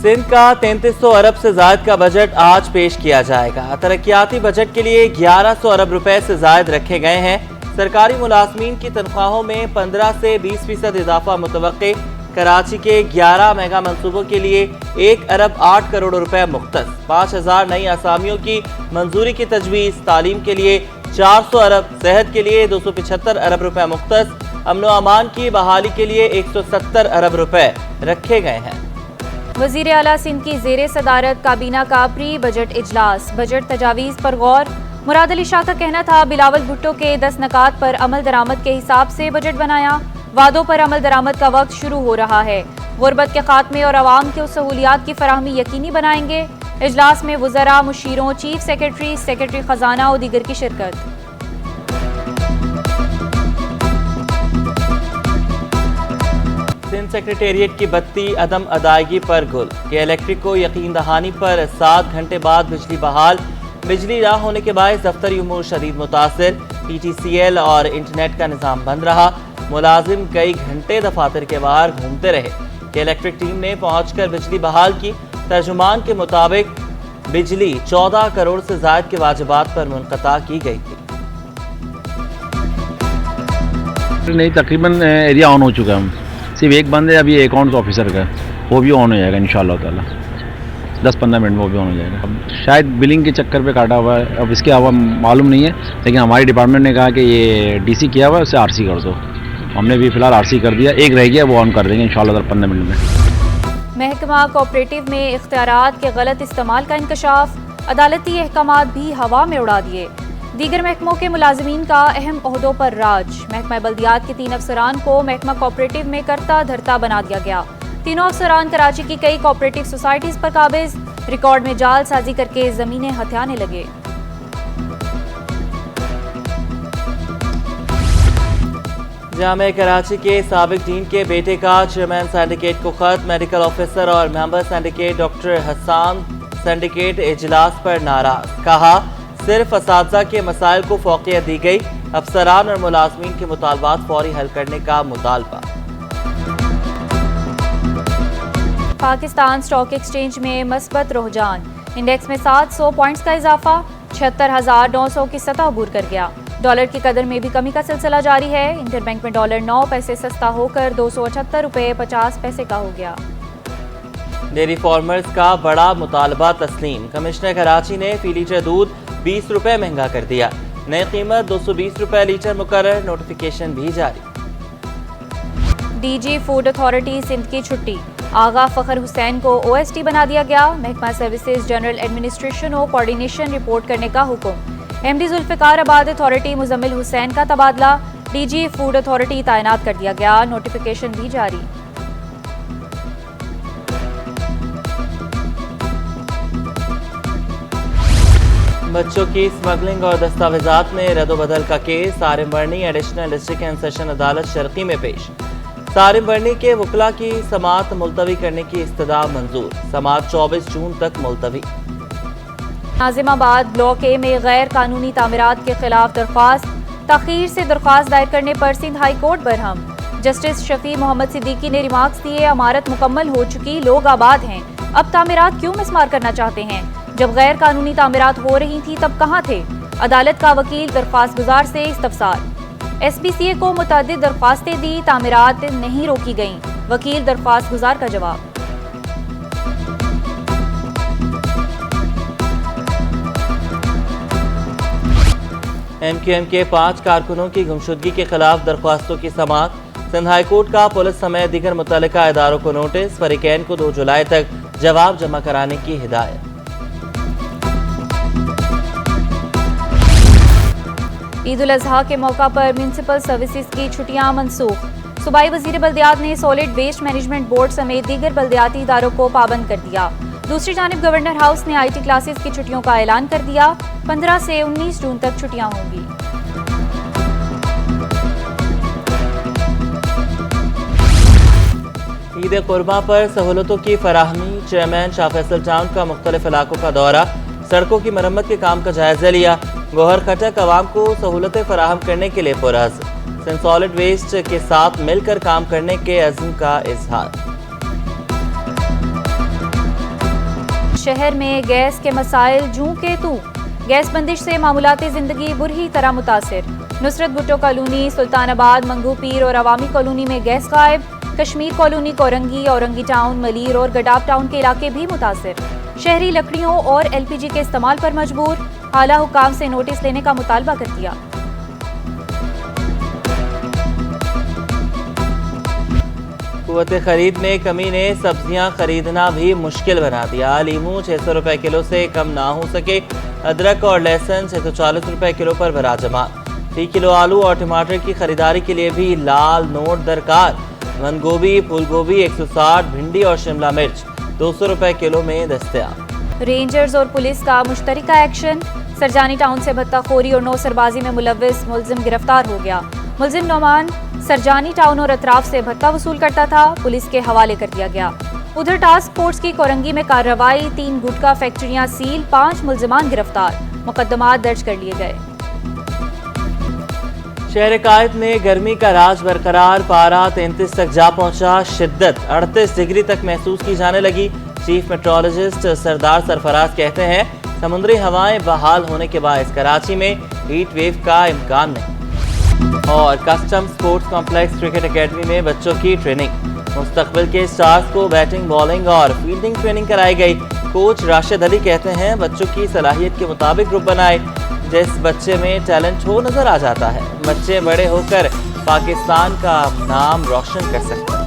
سندھ کا 3300 ارب سے زائد کا بجٹ آج پیش کیا جائے گا۔ ترقیاتی بجٹ کے لیے 1100 ارب روپے سے زائد رکھے گئے ہیں۔ سرکاری ملازمین کی تنخواہوں میں 15 سے 20% اضافہ متوقع۔ کراچی کے 11 میگا منصوبوں کے لیے 1 ارب 8 کروڑ روپے مختص۔ 5000 نئی اسامیوں کی منظوری کی تجویز۔ تعلیم کے لیے 400 ارب، صحت کے لیے 275 ارب روپے مختص۔ امن و امان کی بحالی کے لیے 170 ارب روپے رکھے گئے ہیں۔ وزیر اعلیٰ سندھ کی زیر صدارت کابینہ کا پری بجٹ اجلاس۔ بجٹ تجاویز پر غور۔ مراد علی شاہ کا کہنا تھا بلاول بھٹو کے 10 نکات پر عمل درآمد کے حساب سے بجٹ بنایا۔ وعدوں پر عمل درآمد کا وقت شروع ہو رہا ہے۔ غربت کے خاتمے اور عوام کو سہولیات کی فراہمی یقینی بنائیں گے۔ اجلاس میں وزراء، مشیروں، چیف سیکرٹری، سیکرٹری خزانہ اور دیگر کی شرکت۔ سندھ سیکریٹریٹ کی بتی عدم ادائیگی پر گل کہ الیکٹرک کو یقین دہانی پر 7 گھنٹے بعد بجلی بحال۔ بجلی نہ ہونے کے باعث دفتری امور شدید متاثر۔ پی ٹی سی ایل اور انٹرنیٹ کا نظام بند رہا۔ ملازم کئی گھنٹے دفاتر کے باہر گھومتے رہے کہ الیکٹرک ٹیم نے پہنچ کر بجلی بحال کی۔ ترجمان کے مطابق بجلی 14 کروڑ سے زائد کے واجبات پر منقطع کی گئی تھی۔ نہیں، تقریباً ایریا آن ہو چکا ہے۔ صرف ایک بند ہے ابھی اکاؤنٹس آفیسر کا، وہ بھی آن ہو جائے گا انشاءاللہ تعالی 10-15 منٹ میں وہ بھی آن ہو جائے گا۔ اب شاید بلنگ کے چکر پہ کاٹا ہوا ہے، اب اس کے علاوہ معلوم نہیں ہے، لیکن ہماری ڈپارٹمنٹ نے کہا کہ یہ ڈی سی کیا ہوا ہے، اسے آر سی کر دو۔ ہم نے بھی فی الحال آر سی کر دیا، ایک رہ گیا وہ آن کر دیں گے انشاءاللہ 15 منٹ میں۔ محکمہ کوآپریٹیو میں اختیارات کے غلط استعمال کا انکشاف۔ عدالتی احکامات بھی ہوا میں اڑا دیے۔ دیگر محکموں کے ملازمین کا اہم عہدوں پر راج۔ محکمہ بلدیات کے 3 افسران کو محکمہ کوآپریٹیو میں کرتا دھرتا بنا دیا گیا۔ تینوں افسران کراچی کی کئی کوآپریٹیو سوسائٹیز پر قابض۔ ریکارڈ میں جعل سازی کر کے زمینیں ہتھیانے لگے۔ جامعہ کراچی کے سابق ڈین کے بیٹے کا چیئرمین سینڈیکیٹ کو خط۔ میڈیکل آفیسر اور ممبر سینڈیکیٹ ڈاکٹر حسان سینڈیکیٹ اجلاس پر ناراض۔ کہا صرف اساتذہ کے مسائل کو فوقیت دی گئی، افسران اور ملازمین کے مطالبات فوری حل کرنے کا مطالبہ۔ پاکستان اسٹاک ایکسچینج میں مثبت رجحان۔ انڈیکس میں 700 پوائنٹس کا اضافہ، 76,900 کی سطح عبور کر گیا۔ ڈالر کی قدر میں بھی کمی کا سلسلہ جاری ہے۔ انٹر بینک میں ڈالر 9 پیسے سستا ہو کر 278 روپے 50 پیسے کا ہو گیا۔ ڈیری فارمرز کا بڑا مطالبہ تسلیم۔ کمشنر کراچی نے فی لیٹر دودھ 20 روپے مہنگا کر دیا۔ نئی قیمت 220 روپے لیٹر مقرر۔ نوٹیفیکیشن بھی جاری۔ D G food authority Sindh کی چھٹی۔ آغا فخر حسین کو او ایس ٹی بنا دیا گیا۔ محکمہ سروسز جنرل ایڈمنسٹریشن اور کوارڈینیشن رپورٹ کرنے کا حکم۔ ایم ڈی ذوالفقار آباد اتھارٹی مزمل حسین کا تبادلہ۔ ڈی جی فوڈ اتھارٹی تعینات کر دیا گیا۔ نوٹیفیکیشن بھی جاری۔ بچوں کی اسمگلنگ اور دستاویزات میں رد و بدل کا case Sarim Burney additional district and session عدالت شرقی میں پیش۔ سارم برنی کے وکلاء کی سماعت ملتوی کرنے کی استدعا منظور۔ سماعت 24 جون تک ملتوی۔ ناظم آباد بلاک اے میں غیر قانونی تعمیرات کے خلاف درخواست۔ تاخیر سے درخواست دائر کرنے پر سندھ ہائی کورٹ برہم۔ جسٹس شفیع محمد صدیقی نے ریمارکس دیے، عمارت مکمل ہو چکی، لوگ آباد ہیں، اب تعمیرات کیوں مسمار کرنا چاہتے ہیں؟ جب غیر قانونی تعمیرات ہو رہی تھیں تب کہاں تھے؟ عدالت کا وکیل درخواست گزار سے استفسار۔ ایس پی سی اے کو متعدد درخواستیں دی، تعمیرات نہیں روکی گئیں، وکیل درخواست گزار کا جواب۔ ایم کیو ایم کے 5 کارکنوں کی گمشدگی کے خلاف درخواستوں کی سماعت۔ سندھ ہائی کورٹ کا پولیس سمیت دیگر متعلقہ اداروں کو نوٹس۔ فریقین کو 2 جولائی تک جواب جمع کرانے کی ہدایت۔ عید الاضحیٰ کے موقع پر میونسپل سروسز کی چھٹیاں منسوخ۔ صوبائی وزیر بلدیات نے سالڈ ویسٹ مینجمنٹ بورڈ سمیت دیگر بلدیاتی اداروں کو پابند کر دیا۔ دوسری جانب گورنر ہاؤس نے آئی ٹی کلاسز کی چھٹیوں کا اعلان کر دیا۔ 15 سے 19 جون تک چھٹیاں ہوں گی۔ عید قرباں پر سہولتوں کی فراہمی۔ چیئرمین شاہ فیصل ٹاؤن کا مختلف علاقوں کا دورہ، سڑکوں کی مرمت کے کام کا جائزہ لیا۔ گوہر کھٹک عوام کو سہولتیں فراہم کرنے کے لیے پرعزم۔ سندھ سالڈ ویسٹ کے ساتھ مل کر کام کرنے کے عزم کا اظہار۔ شہر میں گیس کے مسائل جوں کے توں، گیس بندش سے معمولاتی زندگی بری طرح متاثر۔ نصرت بھٹو کالونی، سلطان آباد، منگو پیر اور عوامی کالونی میں گیس غائب۔ کشمیر کالونی، کورنگی، اورنگی ٹاؤن، ملیر اور گڈاب ٹاؤن کے علاقے بھی متاثر۔ شہری لکڑیوں اور ایل پی جی کے استعمال پر مجبور، اعلیٰ حکام سے نوٹس لینے کا مطالبہ کر دیا۔ قوت خرید میں کمی نے سبزیاں خریدنا بھی مشکل بنا دیا۔ لیموں 600 روپے کلو سے کم نہ ہو سکے، ادرک اور لہسن 640 روپے کلو پر براجمان۔ فی کلو آلو اور ٹماٹر کی خریداری کے لیے بھی لال نوٹ درکار۔ بند گوبھی، پھول گوبھی 160، بھنڈی اور شملہ مرچ 200 روپے کلو میں دستیاب۔ رینجرز اور پولیس کا مشترکہ ایکشن، سرجانی ٹاؤن سے بھتہ خوری اور نو سربازی میں ملوث ملزم گرفتار ہو گیا۔ ملزم نعمان سرجانی ٹاؤن اور اطراف سے بھتہ وصول کرتا تھا، پولیس کے حوالے کر دیا گیا۔ ادھر ٹاسک فورس کی کورنگی میں کارروائی، 3 گٹکا فیکٹریاں سیل، 5 ملزمان گرفتار، مقدمات درج کر لیے گئے۔ شہر قائد میں گرمی کا راج برقرار، پارہ 33 تک جا پہنچا، شدت 38 ڈگری تک محسوس کی جانے لگی۔ چیف میٹرولوجسٹ سردار سرفراز کہتے ہیں سمندری ہوائیں بحال ہونے کے باعث کراچی میں ہیٹ ویو کا امکان نہیں۔ اور custom sports complex cricket academy میں بچوں کی ٹریننگ، مستقبل کے سٹارز کو بیٹنگ، بالنگ اور فیلڈنگ ٹریننگ کرائی گئی۔ کوچ راشد علی کہتے ہیں بچوں کی صلاحیت کے مطابق گروپ بنائے، جس بچے میں ٹیلنٹ ہو نظر آ جاتا ہے، بچے بڑے ہو کر پاکستان کا نام روشن کر سکتے ہیں۔